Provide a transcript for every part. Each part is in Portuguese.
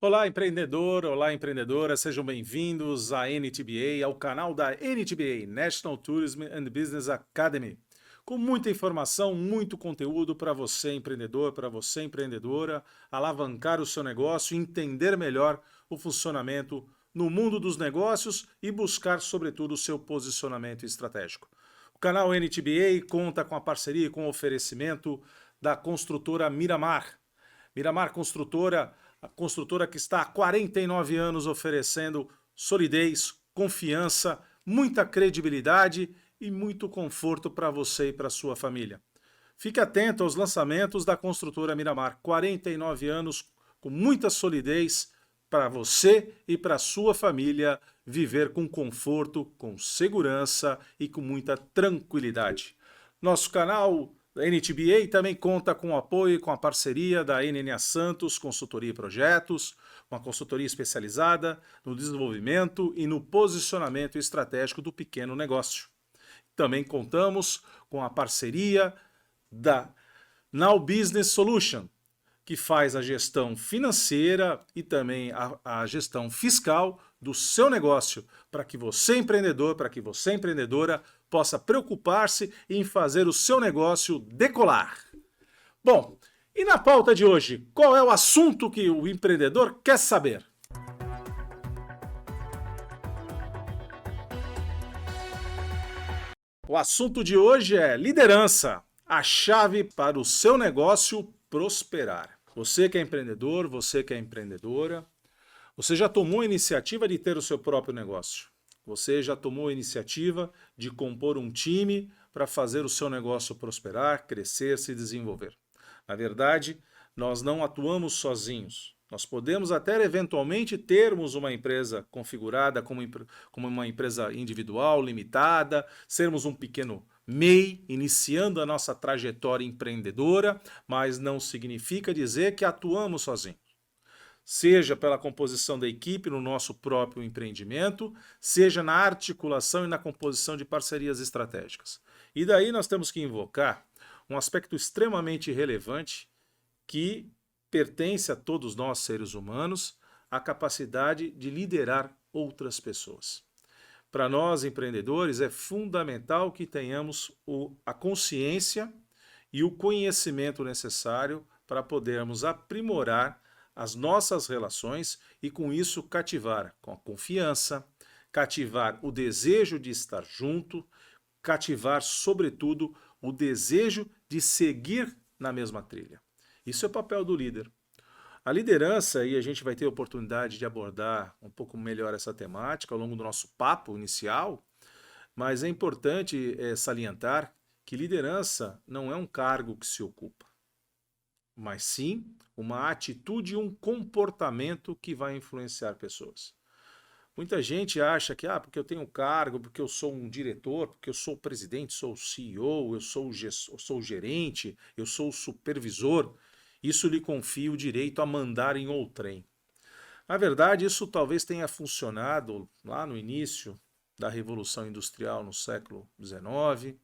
Olá, empreendedor, olá, empreendedora, sejam bem-vindos à NTBA, ao canal da NTBA, National Tourism and Business Academy, com muita informação, muito conteúdo para você, empreendedor, para você, empreendedora, alavancar o seu negócio, entender melhor o funcionamento no mundo dos negócios e buscar, sobretudo, o seu posicionamento estratégico. O canal NTBA conta com a parceria e com o oferecimento da construtora Miramar. Miramar Construtora, a construtora que está há 49 anos oferecendo solidez, confiança, muita credibilidade e muito conforto para você e para sua família. Fique atento aos lançamentos da construtora Miramar. 49 anos com muita solidez para você e para sua família viver com conforto, com segurança e com muita tranquilidade. Nosso canal da NTBA também conta com o apoio e com a parceria da NNA Santos Consultoria e Projetos, uma consultoria especializada no desenvolvimento e no posicionamento estratégico do pequeno negócio. Também contamos com a parceria da Now Business Solution, que faz a gestão financeira e também a gestão fiscal do seu negócio, para que você empreendedor, para que você empreendedora possa preocupar-se em fazer o seu negócio decolar. Bom, e na pauta de hoje, qual é o assunto que o empreendedor quer saber? O assunto de hoje é liderança, a chave para o seu negócio prosperar. Você que é empreendedor, você que é empreendedora, você já tomou a iniciativa de ter o seu próprio negócio. Você já tomou a iniciativa de compor um time para fazer o seu negócio prosperar, crescer, se desenvolver. Na verdade, nós não atuamos sozinhos. Nós podemos até eventualmente termos uma empresa configurada como uma empresa individual, limitada, sermos um pequeno MEI, iniciando a nossa trajetória empreendedora, mas não significa dizer que atuamos sozinhos. Seja pela composição da equipe no nosso próprio empreendimento, seja na articulação e na composição de parcerias estratégicas. E daí nós temos que invocar um aspecto extremamente relevante que pertence a todos nós seres humanos, a capacidade de liderar outras pessoas. Para nós empreendedores é fundamental que tenhamos a consciência e o conhecimento necessário para podermos aprimorar as nossas relações e com isso cativar com a confiança, cativar o desejo de estar junto, cativar sobretudo o desejo de seguir na mesma trilha. Isso é o papel do líder. A liderança, e a gente vai ter a oportunidade de abordar um pouco melhor essa temática ao longo do nosso papo inicial, mas é importante salientar que liderança não é um cargo que se ocupa, mas sim uma atitude e um comportamento que vai influenciar pessoas. Muita gente acha que porque eu tenho cargo, porque eu sou um diretor, porque eu sou o presidente, sou o CEO, eu sou o gerente, eu sou o supervisor, isso lhe confia o direito a mandar em outrem. Na verdade, isso talvez tenha funcionado lá no início da Revolução Industrial no século XIX,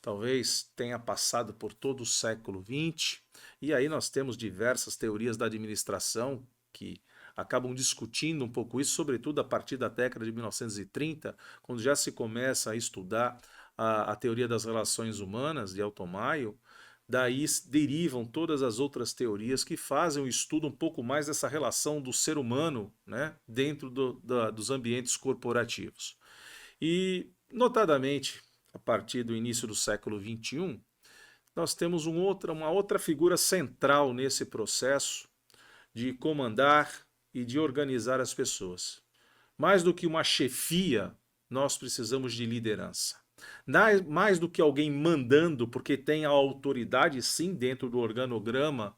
talvez tenha passado por todo o século XX, e aí nós temos diversas teorias da administração que acabam discutindo um pouco isso, sobretudo a partir da década de 1930, quando já se começa a estudar a teoria das relações humanas, de Otto-Mayo. Daí derivam todas as outras teorias que fazem o estudo um pouco mais dessa relação do ser humano, né, dentro dos ambientes corporativos. E, notadamente, a partir do início do século XXI, nós temos uma outra figura central nesse processo de comandar e de organizar as pessoas. Mais do que uma chefia, nós precisamos de liderança. Mais do que alguém mandando, porque tem a autoridade sim dentro do organograma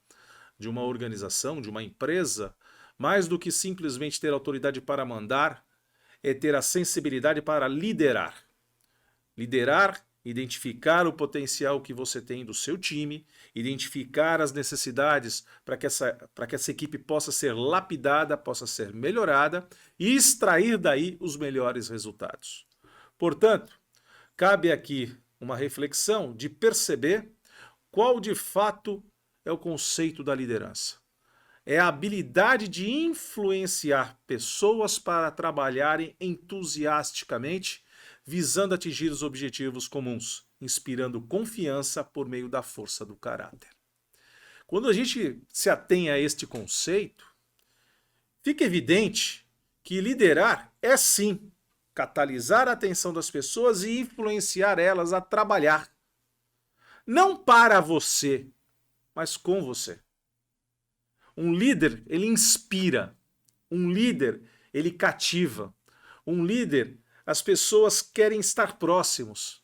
de uma organização, de uma empresa, mais do que simplesmente ter autoridade para mandar, é ter a sensibilidade para liderar. Liderar, identificar o potencial que você tem do seu time, identificar as necessidades para que essa equipe possa ser lapidada, possa ser melhorada e extrair daí os melhores resultados. Portanto, cabe aqui uma reflexão de perceber qual de fato é o conceito da liderança. é a habilidade de influenciar pessoas para trabalharem entusiasticamente, visando atingir os objetivos comuns, inspirando confiança por meio da força do caráter. Quando a gente se atém a este conceito, fica evidente que liderar é sim catalisar a atenção das pessoas e influenciar elas a trabalhar. Não para você, mas com você. Um líder, ele inspira. Um líder, ele cativa. Um líder, as pessoas querem estar próximos.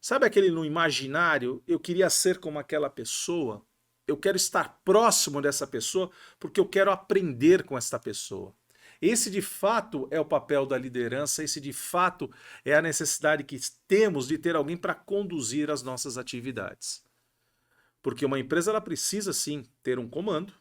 Sabe aquele no imaginário, eu queria ser como aquela pessoa? Eu quero estar próximo dessa pessoa porque eu quero aprender com esta pessoa. Esse de fato é o papel da liderança, esse de fato é a necessidade que temos de ter alguém para conduzir as nossas atividades. Porque uma empresa ela precisa sim ter um comando,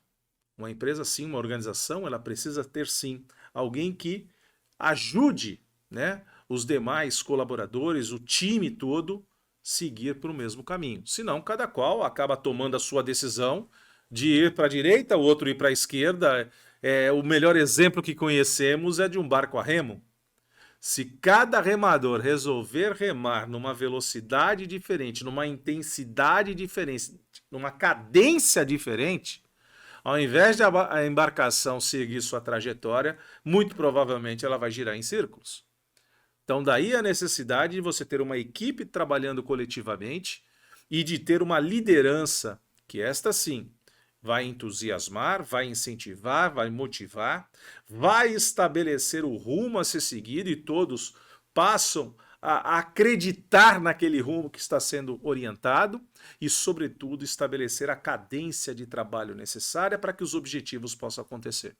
uma empresa sim, uma organização, ela precisa ter sim alguém que ajude, né, os demais colaboradores, o time todo, seguir para o mesmo caminho. Senão, cada qual acaba tomando a sua decisão de ir para a direita, o outro ir para a esquerda. O melhor exemplo que conhecemos é de um barco a remo. Se cada remador resolver remar numa velocidade diferente, numa intensidade diferente, numa cadência diferente, ao invés de a embarcação seguir sua trajetória, muito provavelmente ela vai girar em círculos. Então daí a necessidade de você ter uma equipe trabalhando coletivamente e de ter uma liderança que esta sim vai entusiasmar, vai incentivar, vai motivar, vai estabelecer o rumo a ser seguido e todos passam a acreditar naquele rumo que está sendo orientado e, sobretudo, estabelecer a cadência de trabalho necessária para que os objetivos possam acontecer.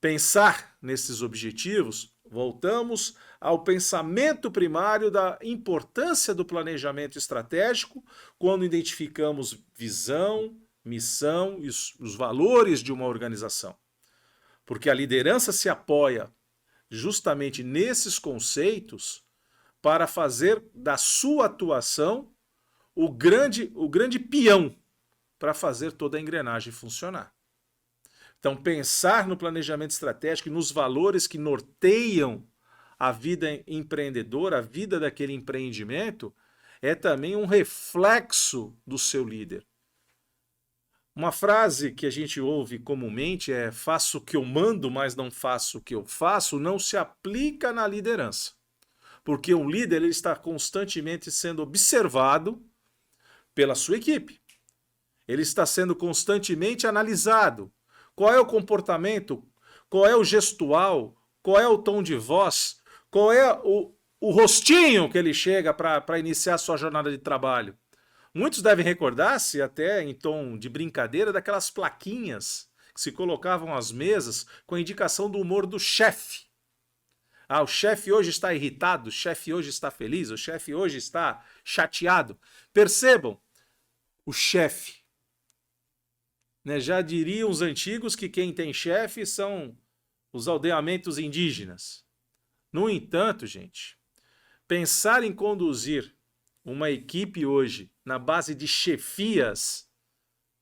Pensar nesses objetivos, voltamos ao pensamento primário da importância do planejamento estratégico quando identificamos visão, missão e os valores de uma organização. Porque a liderança se apoia justamente nesses conceitos para fazer da sua atuação o grande peão para fazer toda a engrenagem funcionar. Então, pensar no planejamento estratégico e nos valores que norteiam a vida empreendedora, a vida daquele empreendimento, é também um reflexo do seu líder. Uma frase que a gente ouve comumente é: faço o que eu mando, mas não faço o que eu faço, não se aplica na liderança. Porque um líder ele está constantemente sendo observado pela sua equipe. Ele está sendo constantemente analisado. Qual é o comportamento? Qual é o gestual? Qual é o tom de voz? Qual é o rostinho que ele chega para iniciar sua jornada de trabalho? Muitos devem recordar-se, até em tom de brincadeira, daquelas plaquinhas que se colocavam às mesas com a indicação do humor do chefe. Ah, o chefe hoje está irritado, o chefe hoje está feliz, o chefe hoje está chateado. Percebam, o chefe. Já diriam os antigos que quem tem chefe são os aldeamentos indígenas. No entanto, gente, pensar em conduzir uma equipe hoje na base de chefias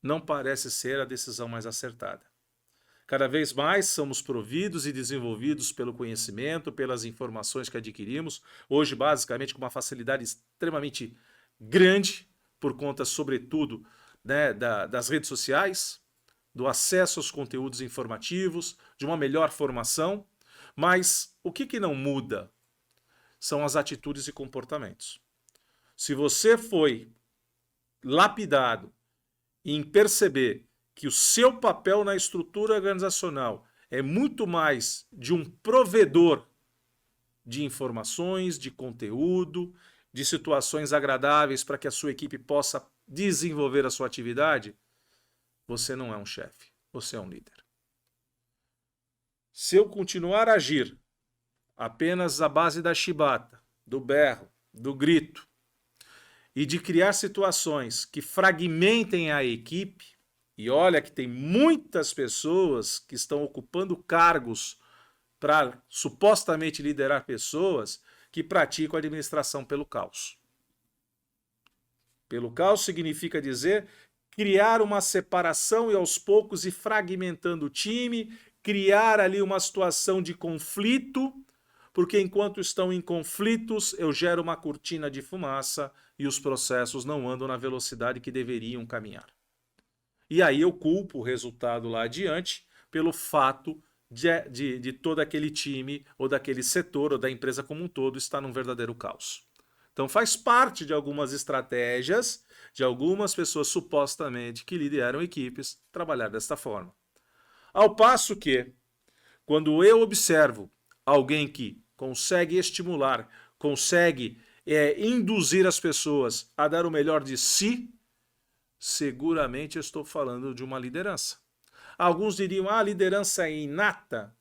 não parece ser a decisão mais acertada. Cada vez mais somos providos e desenvolvidos pelo conhecimento, pelas informações que adquirimos, hoje basicamente com uma facilidade extremamente grande, por conta, sobretudo, das redes sociais, do acesso aos conteúdos informativos, de uma melhor formação, mas o que não muda são as atitudes e comportamentos. Se você foi lapidado em perceber que o seu papel na estrutura organizacional é muito mais de um provedor de informações, de conteúdo, de situações agradáveis para que a sua equipe possa desenvolver a sua atividade, você não é um chefe, você é um líder. Se eu continuar a agir apenas à base da chibata, do berro, do grito, e de criar situações que fragmentem a equipe, e olha que tem muitas pessoas que estão ocupando cargos para supostamente liderar pessoas que praticam administração pelo caos. Pelo caos significa dizer criar uma separação e aos poucos ir fragmentando o time, criar ali uma situação de conflito, porque enquanto estão em conflitos, eu gero uma cortina de fumaça e os processos não andam na velocidade que deveriam caminhar. E aí eu culpo o resultado lá adiante pelo fato de todo aquele time, ou daquele setor, ou da empresa como um todo, estar num verdadeiro caos. Então faz parte de algumas estratégias de algumas pessoas supostamente que lideram equipes trabalhar desta forma. Ao passo que, quando eu observo alguém que consegue estimular, consegue induzir as pessoas a dar o melhor de si, seguramente eu estou falando de uma liderança. Alguns diriam, a liderança é inata.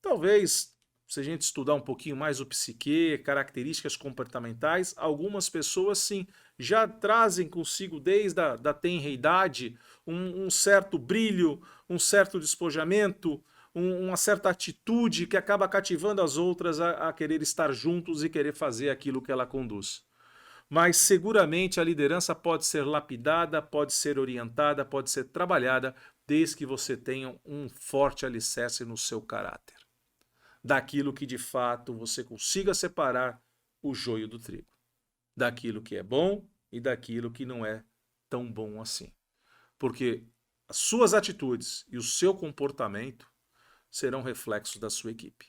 Talvez, se a gente estudar um pouquinho mais o psique, características comportamentais, algumas pessoas sim, já trazem consigo desde a tenra idade um certo brilho, um certo despojamento, uma certa atitude que acaba cativando as outras a querer estar juntos e querer fazer aquilo que ela conduz. Mas seguramente a liderança pode ser lapidada, pode ser orientada, pode ser trabalhada, desde que você tenha um forte alicerce no seu caráter. Daquilo que de fato você consiga separar o joio do trigo. Daquilo que é bom e daquilo que não é tão bom assim. Porque as suas atitudes e o seu comportamento serão reflexos da sua equipe.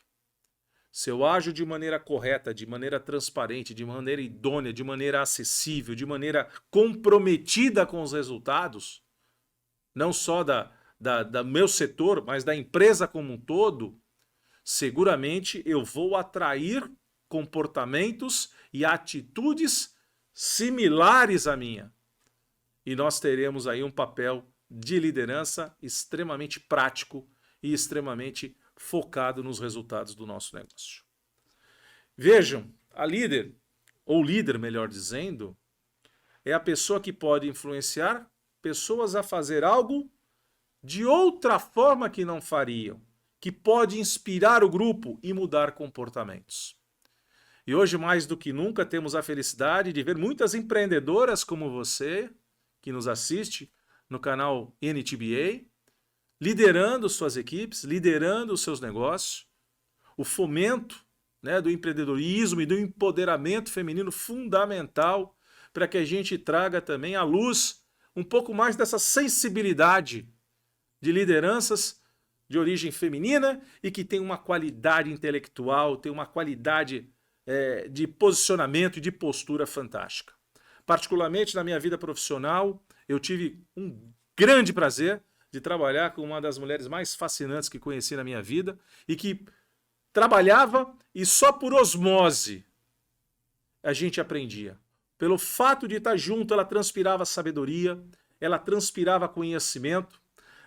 Se eu ajo de maneira correta, de maneira transparente, de maneira idônea, de maneira acessível, de maneira comprometida com os resultados, não só do meu setor, mas da empresa como um todo, seguramente eu vou atrair comportamentos e atitudes similares à minha. E nós teremos aí um papel de liderança extremamente prático e extremamente focado nos resultados do nosso negócio. Vejam, a líder, ou líder melhor dizendo, é a pessoa que pode influenciar pessoas a fazer algo de outra forma que não fariam, que pode inspirar o grupo e mudar comportamentos. E hoje, mais do que nunca, temos a felicidade de ver muitas empreendedoras como você, que nos assiste no canal NTBA, liderando suas equipes, liderando os seus negócios, o fomento, né, do empreendedorismo e do empoderamento feminino fundamental para que a gente traga também à luz um pouco mais dessa sensibilidade de lideranças de origem feminina e que tem uma qualidade intelectual, tem uma qualidade de posicionamento e de postura fantástica. Particularmente na minha vida profissional, eu tive um grande prazer de trabalhar com uma das mulheres mais fascinantes que conheci na minha vida e que trabalhava e só por osmose a gente aprendia. Pelo fato de estar junto, ela transpirava sabedoria, ela transpirava conhecimento,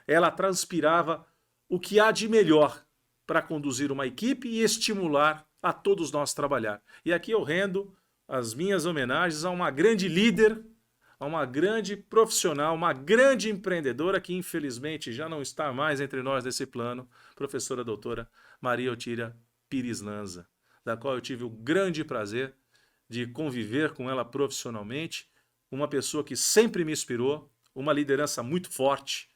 ela transpirava o que há de melhor para conduzir uma equipe e estimular a todos nós trabalhar. E aqui eu rendo as minhas homenagens a uma grande líder, a uma grande profissional, uma grande empreendedora que infelizmente já não está mais entre nós nesse plano, professora doutora Maria Otília Pires Lanza, da qual eu tive o grande prazer de conviver com ela profissionalmente, uma pessoa que sempre me inspirou, uma liderança muito forte,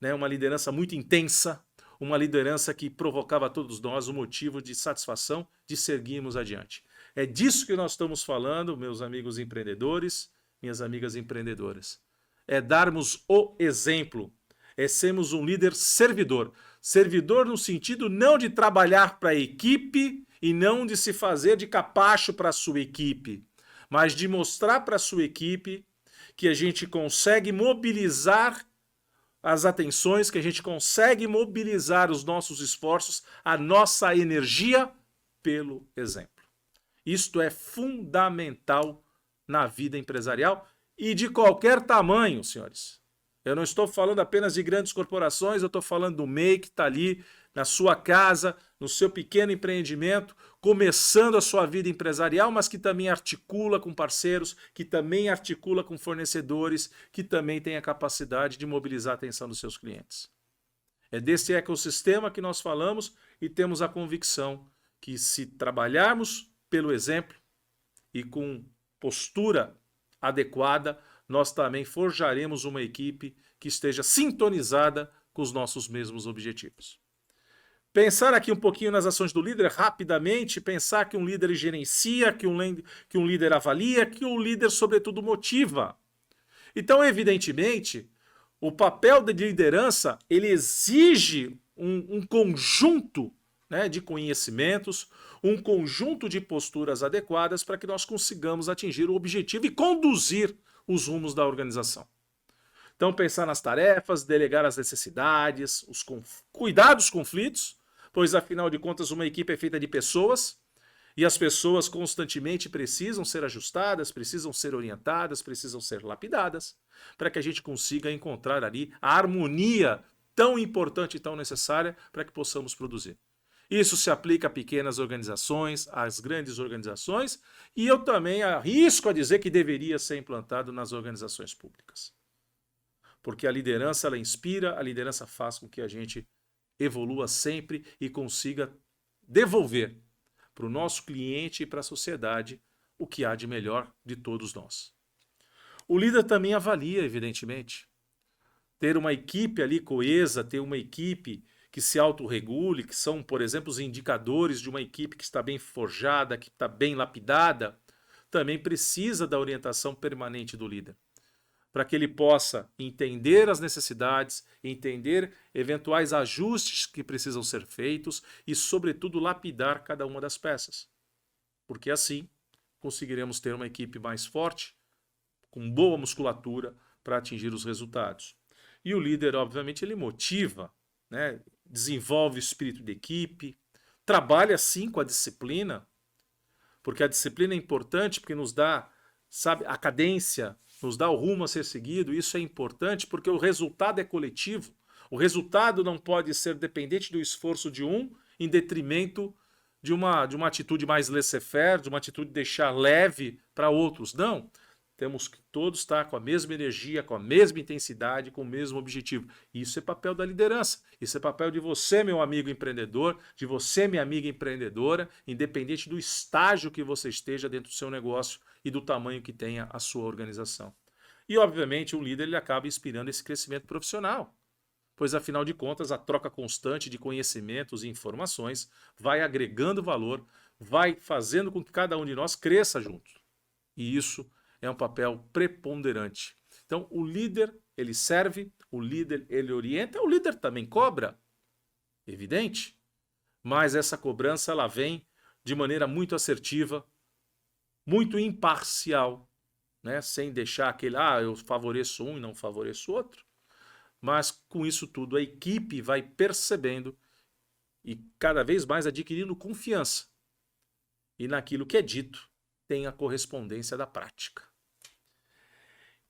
né, uma liderança muito intensa, uma liderança que provocava a todos nós um motivo de satisfação de seguirmos adiante. É disso que nós estamos falando, meus amigos empreendedores, minhas amigas empreendedoras. É darmos o exemplo, é sermos um líder servidor. Servidor no sentido não de trabalhar para a equipe e não de se fazer de capacho para a sua equipe, mas de mostrar para a sua equipe que a gente consegue mobilizar as atenções, que a gente consegue mobilizar os nossos esforços, a nossa energia pelo exemplo. Isto é fundamental na vida empresarial e de qualquer tamanho, senhores. Eu não estou falando apenas de grandes corporações, eu estou falando do MEI que está ali na sua casa, no seu pequeno empreendimento, começando a sua vida empresarial, mas que também articula com parceiros, que também articula com fornecedores, que também tem a capacidade de mobilizar a atenção dos seus clientes. É desse ecossistema que nós falamos e temos a convicção que se trabalharmos pelo exemplo e com postura adequada, nós também forjaremos uma equipe que esteja sintonizada com os nossos mesmos objetivos. Pensar aqui um pouquinho nas ações do líder, rapidamente, pensar que um líder gerencia, que um líder avalia, que um líder, sobretudo, motiva. Então, evidentemente, o papel de liderança, ele exige um conjunto, né, de conhecimentos, um conjunto de posturas adequadas para que nós consigamos atingir o objetivo e conduzir os rumos da organização. Então, pensar nas tarefas, delegar as necessidades, cuidar dos conflitos, pois, afinal de contas, uma equipe é feita de pessoas e as pessoas constantemente precisam ser ajustadas, precisam ser orientadas, precisam ser lapidadas, para que a gente consiga encontrar ali a harmonia tão importante e tão necessária para que possamos produzir. Isso se aplica a pequenas organizações, às grandes organizações, e eu também arrisco a dizer que deveria ser implantado nas organizações públicas. Porque a liderança, ela inspira, a liderança faz com que a gente evolua sempre e consiga devolver para o nosso cliente e para a sociedade o que há de melhor de todos nós. O líder também avalia, evidentemente. Ter uma equipe ali coesa, ter uma equipe que se autorregule, que são, por exemplo, os indicadores de uma equipe que está bem forjada, que está bem lapidada, também precisa da orientação permanente do líder, para que ele possa entender as necessidades, entender eventuais ajustes que precisam ser feitos e, sobretudo, lapidar cada uma das peças. Porque assim conseguiremos ter uma equipe mais forte, com boa musculatura, para atingir os resultados. E o líder, obviamente, ele motiva, né? Desenvolve o espírito de equipe, trabalha sim com a disciplina, porque a disciplina é importante, porque nos dá, sabe, a cadência, nos dá o rumo a ser seguido. Isso é importante porque o resultado é coletivo. O resultado não pode ser dependente do esforço de um em detrimento de uma atitude mais laissez-faire, de uma atitude de deixar leve para outros. Não. Temos que todos estar com a mesma energia, com a mesma intensidade, com o mesmo objetivo. Isso é papel da liderança. Isso é papel de você, meu amigo empreendedor, de você, minha amiga empreendedora, independente do estágio que você esteja dentro do seu negócio e do tamanho que tenha a sua organização. E, obviamente, o líder ele acaba inspirando esse crescimento profissional, pois, afinal de contas, a troca constante de conhecimentos e informações vai agregando valor, vai fazendo com que cada um de nós cresça junto. E isso é um papel preponderante. Então, o líder, ele serve, o líder, ele orienta, o líder também cobra, evidente, mas essa cobrança, ela vem de maneira muito assertiva, muito imparcial, né? Sem deixar aquele, eu favoreço um e não favoreço outro, mas com isso tudo a equipe vai percebendo e cada vez mais adquirindo confiança. E naquilo que é dito, tem a correspondência da prática.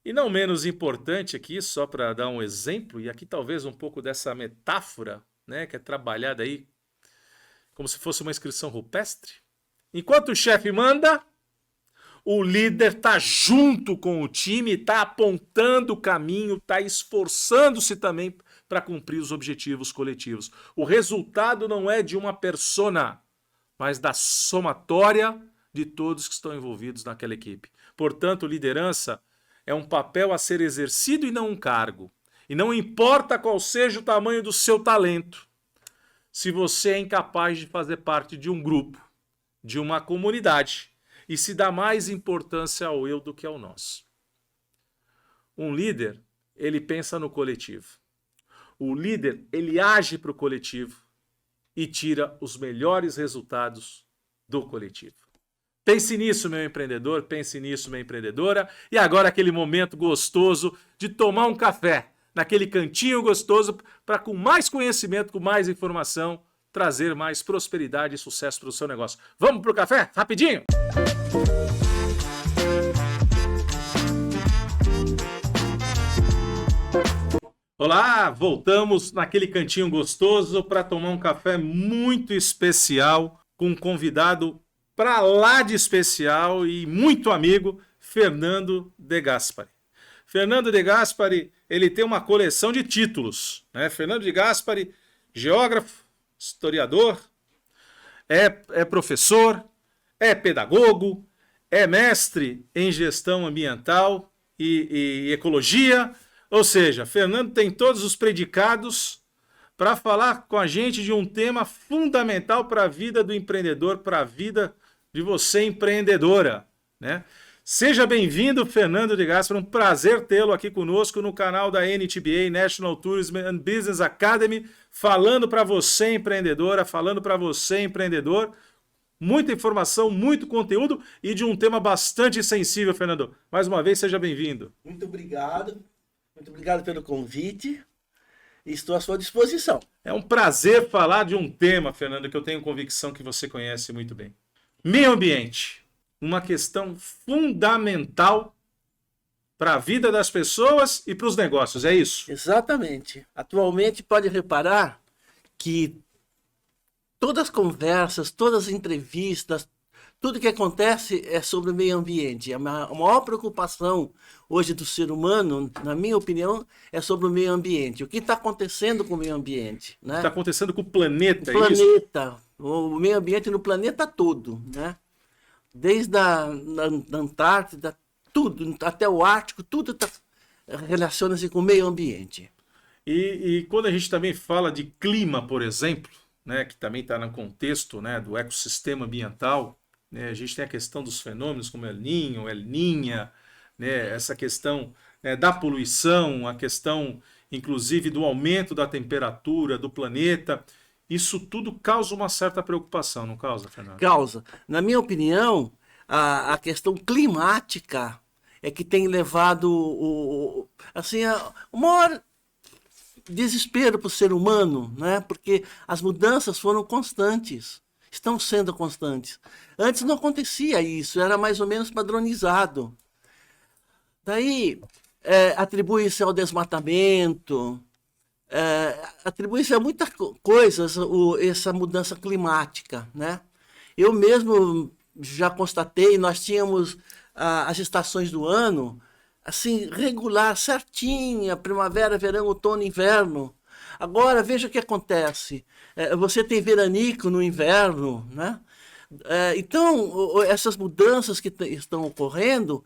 E não menos importante aqui, só para dar um exemplo, e aqui talvez um pouco dessa metáfora, né, que é trabalhada aí como se fosse uma inscrição rupestre. Enquanto o chefe manda, o líder está junto com o time, está apontando o caminho, está esforçando-se também para cumprir os objetivos coletivos. O resultado não é de uma persona, mas da somatória de todos que estão envolvidos naquela equipe. Portanto, liderança é um papel a ser exercido e não um cargo. E não importa qual seja o tamanho do seu talento, se você é incapaz de fazer parte de um grupo, de uma comunidade, e se dá mais importância ao eu do que ao nós. Um líder, ele pensa no coletivo. O líder, ele age para o coletivo e tira os melhores resultados do coletivo. Pense nisso, meu empreendedor, pense nisso, minha empreendedora. E agora aquele momento gostoso de tomar um café, naquele cantinho gostoso, para com mais conhecimento, com mais informação, trazer mais prosperidade e sucesso para o seu negócio. Vamos para o café? Rapidinho! Olá, voltamos naquele cantinho gostoso para tomar um café muito especial com um convidado para lá de especial e muito amigo, Fernando De Gaspari. Fernando De Gaspari, ele tem uma coleção de títulos, né? Fernando De Gaspari, geógrafo, historiador, é professor, é pedagogo, é mestre em gestão ambiental e ecologia. Ou seja, Fernando tem todos os predicados para falar com a gente de um tema fundamental para a vida do empreendedor, para a vida de você empreendedora, né? Seja bem-vindo, Fernando de Gaspar, um prazer tê-lo aqui conosco no canal da NTBA, National Tourism and Business Academy, falando para você empreendedora, falando para você empreendedor, muita informação, muito conteúdo e de um tema bastante sensível, Fernando. Mais uma vez, seja bem-vindo. Muito obrigado pelo convite. Estou à sua disposição. É um prazer falar de um tema, Fernando, que eu tenho convicção que você conhece muito bem. Meio ambiente. Uma questão fundamental para a vida das pessoas e para os negócios, é isso? Exatamente. Atualmente, pode reparar que todas as conversas, todas as entrevistas, tudo que acontece é sobre o meio ambiente. A maior preocupação hoje do ser humano, na minha opinião, é sobre o meio ambiente. O que está acontecendo com o meio ambiente? Né? Está acontecendo com o planeta, é isso? O meio ambiente no planeta todo, né? Desde a Antártida, tudo, até o Ártico, tudo relaciona-se com o meio ambiente. E quando a gente também fala de clima, por exemplo, né, que também está no contexto, né, do ecossistema ambiental, né, a gente tem a questão dos fenômenos como El Niño, El Niña, né, essa questão, né, da poluição, a questão, inclusive, do aumento da temperatura do planeta. Isso tudo causa uma certa preocupação, não causa, Fernando? Causa. Na minha opinião, a questão climática é que tem levado assim, o maior desespero para o ser humano, né? Porque as mudanças foram constantes, estão sendo constantes. Antes não acontecia isso, era mais ou menos padronizado. Daí atribui-se ao desmatamento, atribui-se a muitas coisas essa mudança climática, né? Eu mesmo já constatei, nós tínhamos as estações do ano assim regular, certinha, primavera, verão, outono, inverno. Agora veja o que acontece. Você tem veranico no inverno, né? Então essas mudanças que estão ocorrendo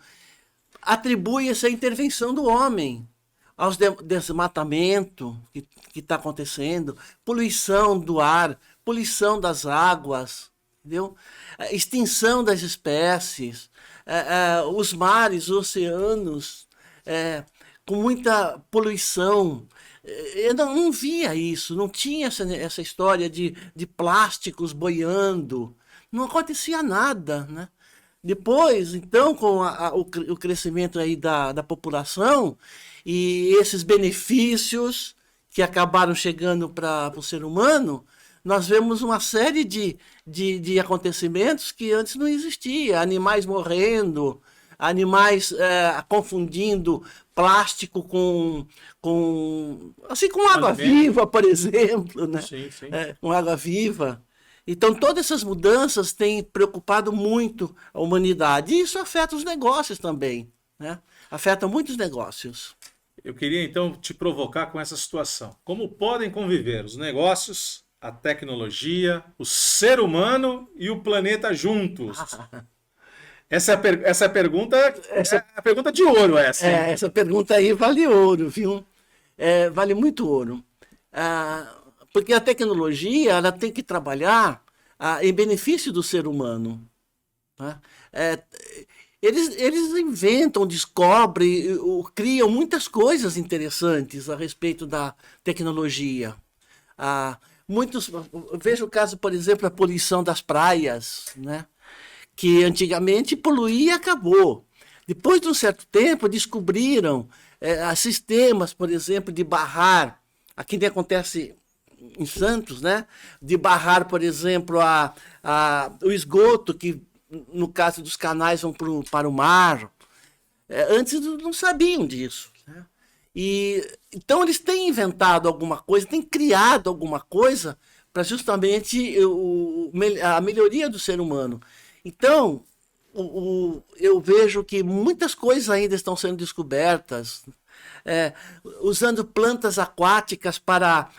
atribui-se à intervenção do homem, aos desmatamento que está acontecendo, poluição do ar, poluição das águas, entendeu? Extinção das espécies, os mares, os oceanos, com muita poluição. Eu não via isso, não tinha essa história de plásticos boiando, não acontecia nada, né? Depois, então, com o crescimento aí da população e esses benefícios que acabaram chegando para o ser humano, nós vemos uma série de acontecimentos que antes não existia. Animais morrendo, animais confundindo plástico com água viva, por exemplo, né? Sim, sim. Com água viva. Então, todas essas mudanças têm preocupado muito a humanidade. E isso afeta os negócios também, né? Afeta muitos negócios. Eu queria, então, te provocar com essa situação. Como podem conviver os negócios, a tecnologia, o ser humano e o planeta juntos? Essa é a pergunta, é a pergunta de ouro, essa. Essa pergunta aí vale ouro, viu? Vale muito ouro. Porque a tecnologia ela tem que trabalhar em benefício do ser humano. Né? Eles inventam, descobrem, criam muitas coisas interessantes a respeito da tecnologia. Veja o caso, por exemplo, a poluição das praias, né? Que antigamente poluía e acabou. Depois de um certo tempo, descobriram sistemas, por exemplo, de barrar. Aqui nem acontece em Santos, né? De barrar, por exemplo, o esgoto, que no caso dos canais vão para o mar. Antes não sabiam disso. Né? Então eles têm inventado alguma coisa, têm criado alguma coisa para justamente a melhoria do ser humano. Então, eu vejo que muitas coisas ainda estão sendo descobertas, usando plantas aquáticas para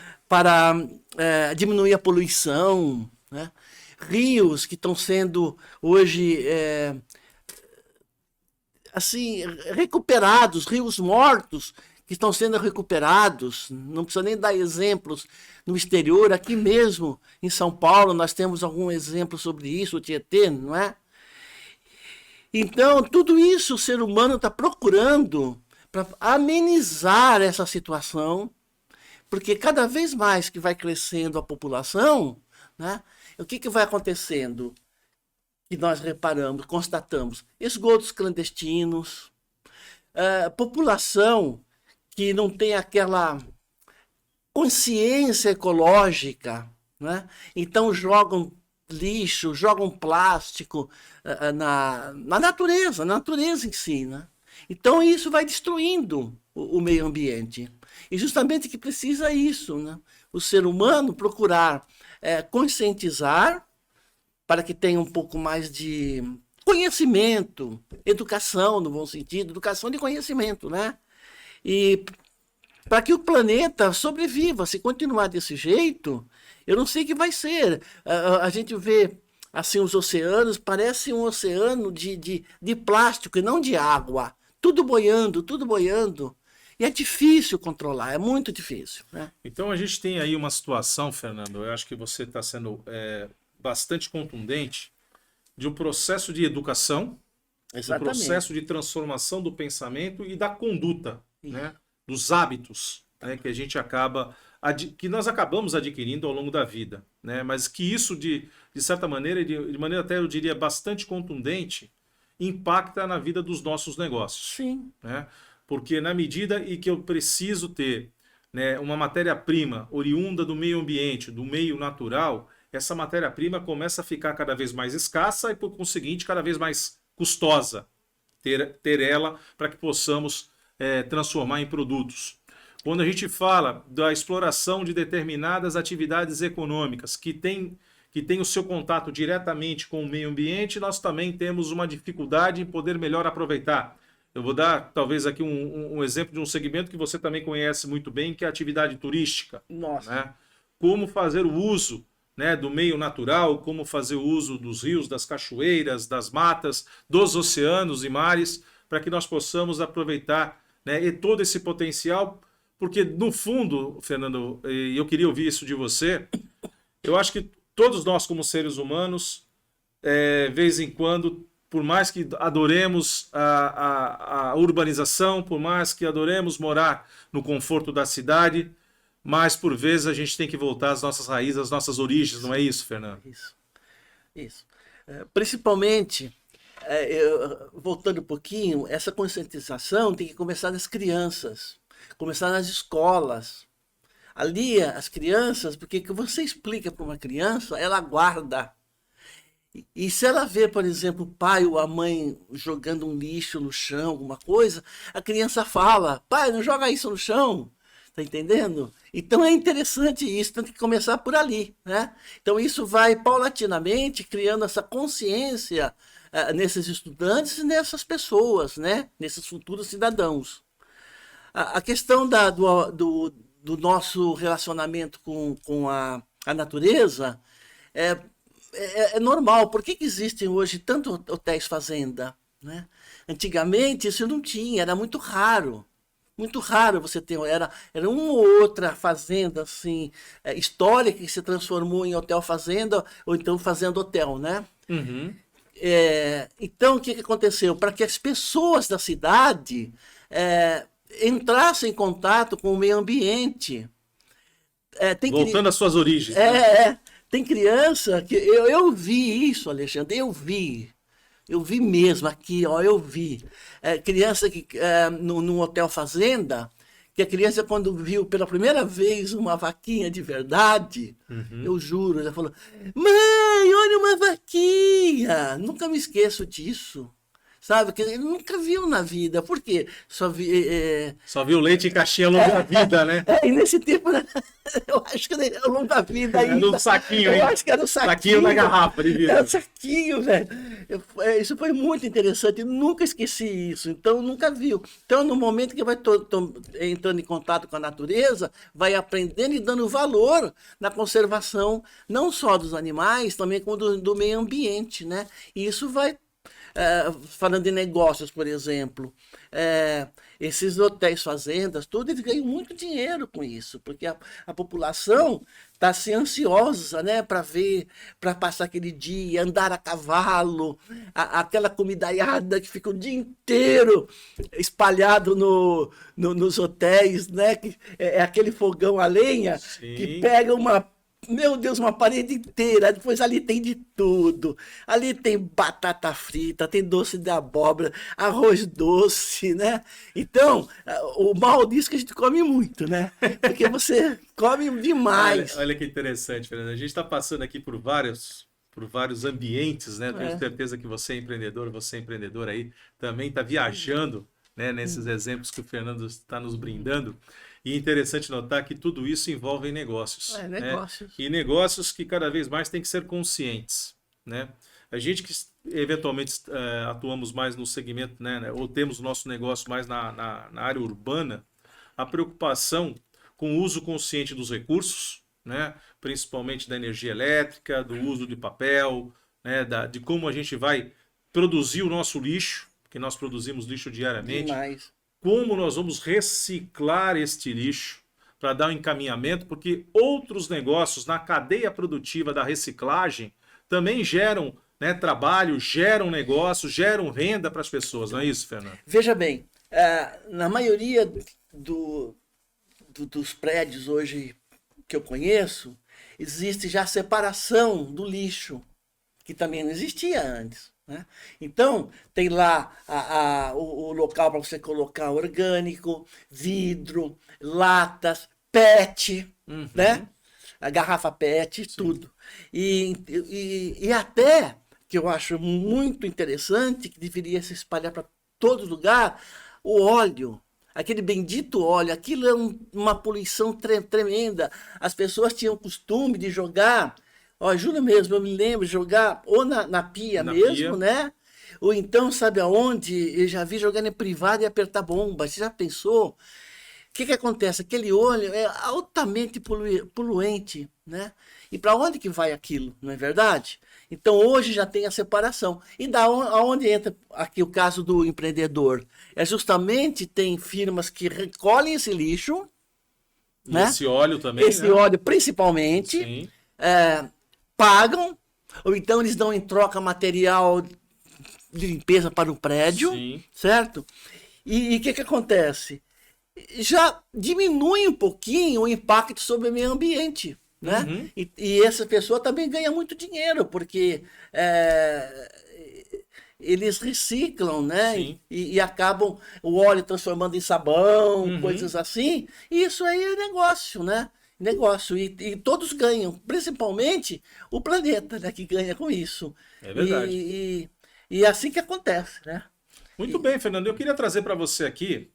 diminuir a poluição, né? Rios que estão sendo hoje assim, recuperados, rios mortos que estão sendo recuperados. Não precisa nem dar exemplos no exterior, aqui mesmo em São Paulo nós temos algum exemplo sobre isso, o Tietê, não é? Então, tudo isso o ser humano está procurando para amenizar essa situação, porque cada vez mais que vai crescendo a população, né, o que vai acontecendo? Que nós reparamos, constatamos, esgotos clandestinos, população que não tem aquela consciência ecológica, né? Então jogam lixo, jogam plástico na natureza em si, né? Então isso vai destruindo o meio ambiente. E justamente que precisa isso, né? O ser humano procurar conscientizar para que tenha um pouco mais de conhecimento, educação no bom sentido, educação de conhecimento, né? E para que o planeta sobreviva, se continuar desse jeito, eu não sei o que vai ser. A gente vê assim os oceanos, parece um oceano de plástico e não de água. Tudo boiando, tudo boiando. E é difícil controlar, é muito difícil, né? Então a gente tem aí uma situação, Fernando, eu acho que você está sendo bastante contundente, de um processo de educação, um processo de transformação do pensamento e da conduta, né? Dos hábitos, né? Que a gente que nós acabamos adquirindo ao longo da vida, né? Mas que isso, de certa maneira, de maneira até eu diria bastante contundente, impacta na vida dos nossos negócios. Sim. Né? Porque na medida em que eu preciso ter, né, uma matéria-prima oriunda do meio ambiente, do meio natural, essa matéria-prima começa a ficar cada vez mais escassa e, por conseguinte, cada vez mais custosa ter ela para que possamos transformar em produtos. Quando a gente fala da exploração de determinadas atividades econômicas que tem o seu contato diretamente com o meio ambiente, nós também temos uma dificuldade em poder melhor aproveitar. Eu vou dar, talvez, aqui um exemplo de um segmento que você também conhece muito bem, que é a atividade turística. Nossa. Né? Como fazer o uso, né, do meio natural, como fazer o uso dos rios, das cachoeiras, das matas, dos oceanos e mares, para que nós possamos aproveitar, né, e todo esse potencial, porque, no fundo, Fernando, eu queria ouvir isso de você, eu acho que todos nós, como seres humanos, vez em quando, por mais que adoremos a urbanização, por mais que adoremos morar no conforto da cidade, mas por vezes a gente tem que voltar às nossas raízes, às nossas origens, não é isso, Fernando? Isso. Principalmente, voltando um pouquinho, essa conscientização tem que começar nas crianças, começar nas escolas. Ali, as crianças, porque que você explica para uma criança, ela guarda. E se ela vê, por exemplo, o pai ou a mãe jogando um lixo no chão, alguma coisa, a criança fala: pai, não joga isso no chão. Tá entendendo? Então é interessante isso, tem que começar por ali, né? Então isso vai paulatinamente criando essa consciência nesses estudantes e nessas pessoas, né? Nesses futuros cidadãos. A questão do nosso relacionamento com a natureza é normal. Por que existem hoje tantos hotéis fazenda, né? Antigamente isso não tinha, era muito raro. Muito raro você ter, era uma ou outra fazenda assim, histórica que se transformou em hotel fazenda, ou então fazenda hotel, né? Uhum. Então, o que aconteceu? Para que as pessoas da cidade entrassem em contato com o meio ambiente. Voltando às suas origens. Tem criança que... Eu vi isso, Alexandre, eu vi mesmo aqui, ó, eu vi. Criança que num hotel fazenda, que a criança, quando viu pela primeira vez uma vaquinha de verdade, eu juro, ela falou: mãe, olha uma vaquinha! Nunca me esqueço disso. Sabe? Que ele nunca viu na vida. Por quê? Só viu leite em caixinha ao longo da vida, né? E nesse tempo, eu acho que ao longo da vida ainda. Era um saquinho, hein? Eu acho que era um saquinho. Saquinho na garrafa de vidro. Era um saquinho, velho. Isso foi muito interessante. Eu nunca esqueci isso. Então, nunca viu. Então, no momento que vai entrando em contato com a natureza, vai aprendendo e dando valor na conservação, não só dos animais, também como do meio ambiente, né? E isso vai Falando de negócios, por exemplo, esses hotéis, fazendas, tudo, eles ganham muito dinheiro com isso, porque a população está assim, ansiosa, né, para ver, para passar aquele dia, andar a cavalo, aquela comidaiada que fica o dia inteiro espalhado nos hotéis, né, que é aquele fogão a lenha que Sim. pega meu Deus, uma parede inteira. Depois ali tem de tudo. Ali tem batata frita, tem doce de abóbora, arroz doce, né? Então, o mal disso é que a gente come muito, né? Porque você come demais. Olha que interessante, Fernando. A gente está passando aqui por vários ambientes, né? Tenho É. certeza que você é empreendedor aí, também está viajando, né, nesses exemplos que o Fernando está nos brindando. E é interessante notar que tudo isso envolve negócios, né? Negócios. E negócios que cada vez mais têm que ser conscientes, né? A gente que eventualmente atuamos mais no segmento, né, ou temos o nosso negócio mais na área urbana, a preocupação com o uso consciente dos recursos, né, principalmente da energia elétrica, do uso de papel, né, de como a gente vai produzir o nosso lixo, porque nós produzimos lixo diariamente, Demais. como nós vamos reciclar este lixo para dar um encaminhamento, porque outros negócios na cadeia produtiva da reciclagem também geram, né, trabalho, geram negócio, geram renda para as pessoas, não é isso, Fernando? Veja bem, na maioria dos prédios hoje que eu conheço, existe já a separação do lixo, que também não existia antes, né? Então, tem lá o local para você colocar orgânico, vidro, latas, PET, né? A garrafa PET, tudo. E até, que eu acho muito interessante, que deveria se espalhar para todo lugar, o óleo. Aquele bendito óleo, aquilo é uma poluição tremenda. As pessoas tinham o costume de jogar, ó, juro mesmo, eu me lembro de jogar ou na pia Na mesmo, pia. né? Ou então, sabe aonde? Eu já vi jogando em privado e apertar bomba. Você já pensou? O que acontece? Aquele óleo é altamente poluente, né? E para onde que vai aquilo, não é verdade? Então hoje já tem a separação. E aonde entra aqui o caso do empreendedor? É justamente tem firmas que recolhem esse lixo, E né? esse óleo também, Esse né? óleo principalmente, Sim, pagam, ou então eles dão em troca material de limpeza para o prédio, sim. certo? E o que acontece? Já diminui um pouquinho o impacto sobre o meio ambiente, né? Uhum. E essa pessoa também ganha muito dinheiro, porque eles reciclam, né? Sim. E acabam o óleo transformando em sabão, Uhum. coisas assim. E isso aí é negócio, né? Negócio. E todos ganham, principalmente o planeta, né? Que ganha com isso. É verdade. E é assim que acontece, né? Muito bem, Fernando. Eu queria trazer para você aqui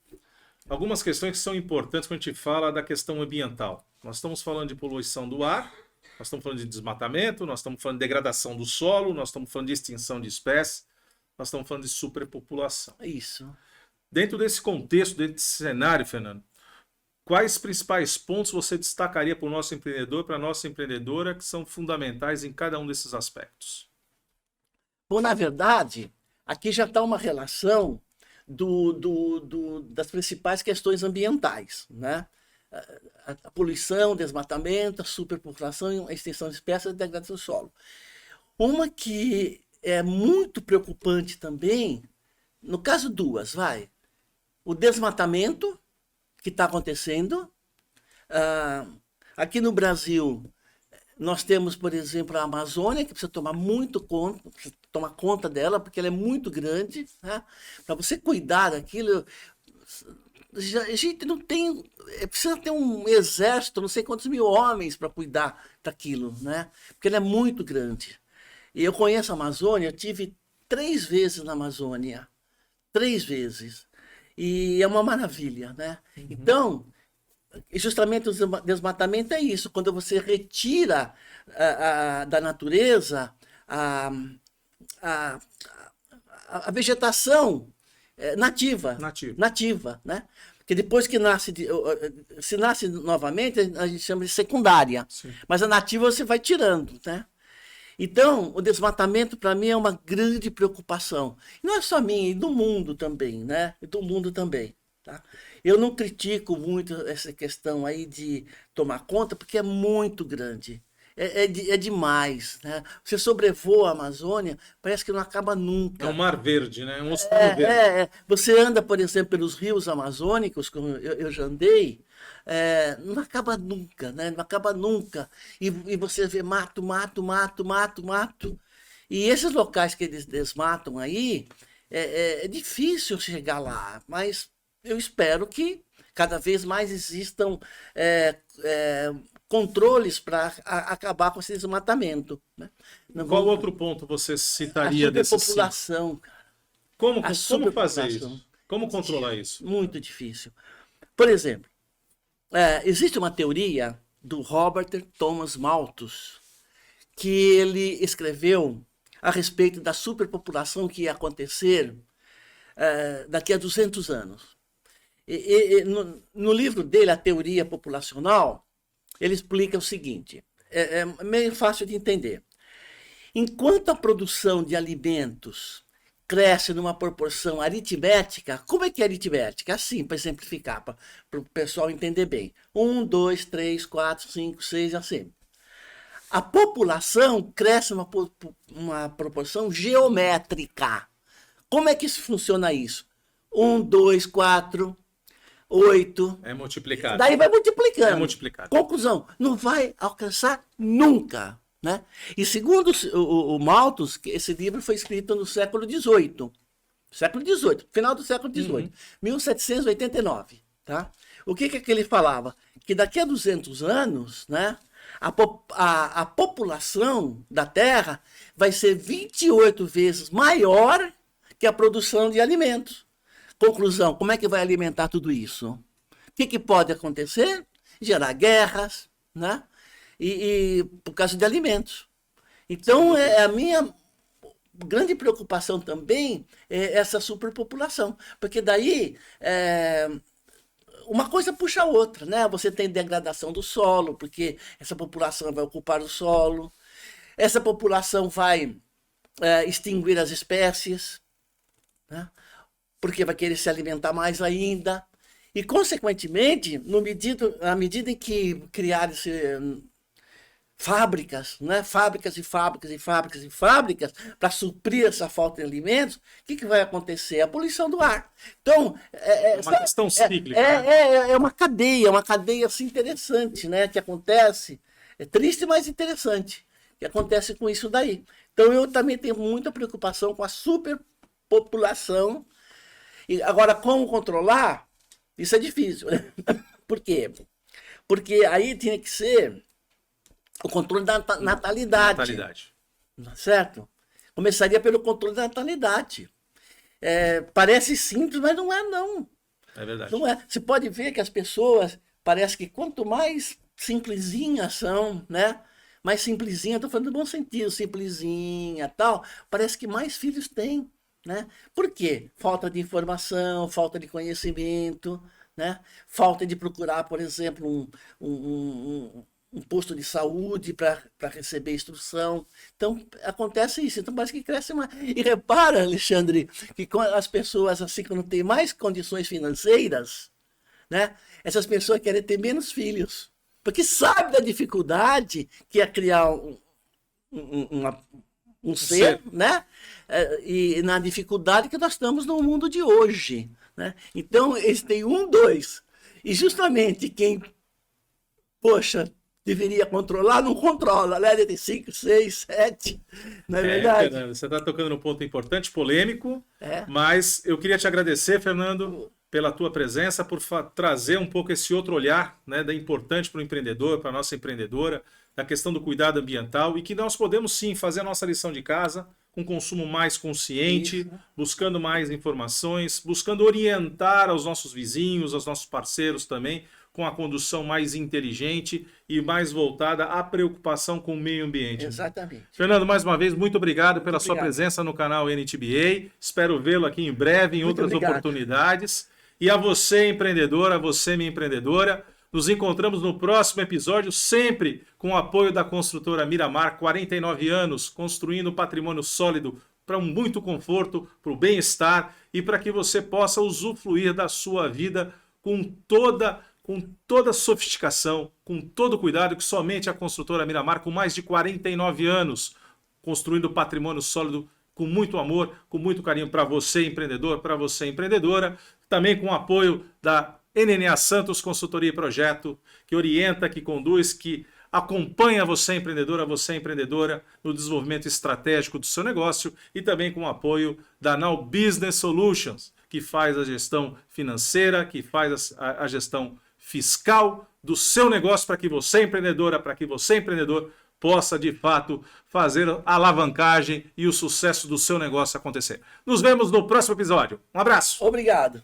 algumas questões que são importantes quando a gente fala da questão ambiental. Nós estamos falando de poluição do ar, nós estamos falando de desmatamento, nós estamos falando de degradação do solo, nós estamos falando de extinção de espécies, nós estamos falando de superpopulação. Isso. Dentro desse contexto, dentro desse cenário, Fernando, quais principais pontos você destacaria para o nosso empreendedor, para a nossa empreendedora, que são fundamentais em cada um desses aspectos? Bom, na verdade, aqui já está uma relação das principais questões ambientais, né? A poluição, desmatamento, a superpopulação, a extinção de espécies e a degradação do solo. Uma que é muito preocupante também, no caso duas, o desmatamento que está acontecendo. Aqui no Brasil, nós temos, por exemplo, a Amazônia, que precisa tomar tomar conta dela, porque ela é muito grande, né? Para você cuidar daquilo, a gente não tem, precisa ter um exército, não sei quantos mil homens para cuidar daquilo, né? Porque ela é muito grande. E eu conheço a Amazônia, eu tive 3 vezes na Amazônia, 3 vezes. E é uma maravilha, né? Então, justamente o desmatamento é isso, quando você retira da natureza a vegetação nativa, né? Porque depois que nasce, se nasce novamente, a gente chama de secundária, Sim. mas a nativa você vai tirando, né? Então, o desmatamento para mim é uma grande preocupação. E não é só minha, e do mundo também, né? E do mundo também, tá? Eu não critico muito essa questão aí de tomar conta, porque é muito grande. É demais, né? Você sobrevoa a Amazônia, parece que não acaba É um nunca. mar verde, né? É um oceano verde. Você anda, por exemplo, pelos rios amazônicos, como eu já andei, não acaba nunca, né? Não acaba nunca. E você vê mato, mato, mato, mato, mato. E esses locais que eles desmatam aí, é difícil chegar lá, mas eu espero que cada vez mais existam controles para acabar com esse desmatamento, né? Não Qual vamos- outro ponto você a citaria desses cinco? superpopulação, a Como fazer superpopulação, isso? Como controlar isso? muito difícil. Por exemplo, existe uma teoria do Robert Thomas Malthus que ele escreveu a respeito da superpopulação que ia acontecer daqui a 200 anos. No livro dele, A Teoria Populacional, ele explica o seguinte, é meio fácil de entender. Enquanto a produção de alimentos cresce numa proporção aritmética, como é que é aritmética? Assim, para exemplificar, para o pessoal entender bem. 1, 2, 3, 4, 5, 6, assim. A população cresce numa proporção geométrica. Como é que funciona isso? 1, 2, 4, 8. É multiplicado. Daí vai multiplicando. É multiplicado. Conclusão, não vai alcançar nunca. Né? E segundo o Malthus, esse livro foi escrito no século XVIII. Século XVIII, final do século XVIII, 1789. Tá? O que ele falava? Que daqui a 200 anos, né, a população da Terra vai ser 28 vezes maior que a produção de alimentos. Conclusão, como é que vai alimentar tudo isso? O que pode acontecer? Gerar guerras, né? E por causa de alimentos. Então, a minha grande preocupação também é essa superpopulação, porque daí uma coisa puxa a outra, né? Você tem degradação do solo, porque essa população vai ocupar o solo, essa população vai extinguir as espécies, né? Porque vai querer se alimentar mais ainda. E, consequentemente, à medida em que criarem-se fábricas, né? Fábricas e fábricas e fábricas e fábricas para suprir essa falta de alimentos, o que vai acontecer? A poluição do ar. Então, uma questão cíclica. É uma cadeia assim, interessante, né? Que acontece, é triste, mas interessante, que acontece com isso daí. Então, eu também tenho muita preocupação com a superpopulação. E agora, como controlar? Isso é difícil, né? Por quê? Porque aí tinha que ser o controle da natalidade. Certo? Começaria pelo controle da natalidade. Parece simples, mas não é, não. É verdade. Não é. Você pode ver que as pessoas, parece que quanto mais simplesinhas são, né? Mais simplesinha, estou falando no bom sentido, simplesinha tal, parece que mais filhos têm. Né? Por quê? Falta de informação, falta de conhecimento, né? Falta de procurar, por exemplo, um posto de saúde para receber instrução. Então, acontece isso. Então, parece que cresce mais. E repara, Alexandre, que as pessoas, assim, quando têm mais condições financeiras, né? Essas pessoas querem ter menos filhos. Porque sabe da dificuldade que é criar um ser, né? E na dificuldade que nós estamos no mundo de hoje, né? Então, eles têm 1, 2. E justamente quem, poxa, deveria controlar, não controla, né? Ele tem 5, 6, 7, não é verdade? Fernando, você está tocando num ponto importante, polêmico, mas eu queria te agradecer, Fernando, pela tua presença, por trazer um pouco esse outro olhar, né, da importante para o empreendedor, para a nossa empreendedora, da questão do cuidado ambiental, e que nós podemos sim fazer a nossa lição de casa com consumo mais consciente, buscando mais informações, buscando orientar aos nossos vizinhos, aos nossos parceiros também, com a condução mais inteligente e mais voltada à preocupação com o meio ambiente. Exatamente. Fernando, mais uma vez, muito obrigado pela sua presença no canal NTBA. Espero vê-lo aqui em breve, em outras oportunidades. E a você, empreendedora, a você, minha empreendedora, Nos encontramos no próximo episódio, sempre com o apoio da construtora Miramar, 49 anos, construindo um patrimônio sólido para muito conforto, para o bem-estar e para que você possa usufruir da sua vida com toda sofisticação, com todo cuidado que somente a construtora Miramar, com mais de 49 anos, construindo patrimônio sólido com muito amor, com muito carinho para você, empreendedor, para você, empreendedora, também com o apoio da NNA Santos Consultoria e Projeto, que orienta, que conduz, que acompanha você, empreendedora, no desenvolvimento estratégico do seu negócio e também com o apoio da Now Business Solutions, que faz a gestão financeira, que faz a gestão fiscal do seu negócio para que você, empreendedora, para que você, empreendedor, possa, de fato, fazer a alavancagem e o sucesso do seu negócio acontecer. Nos vemos no próximo episódio. Um abraço! Obrigado.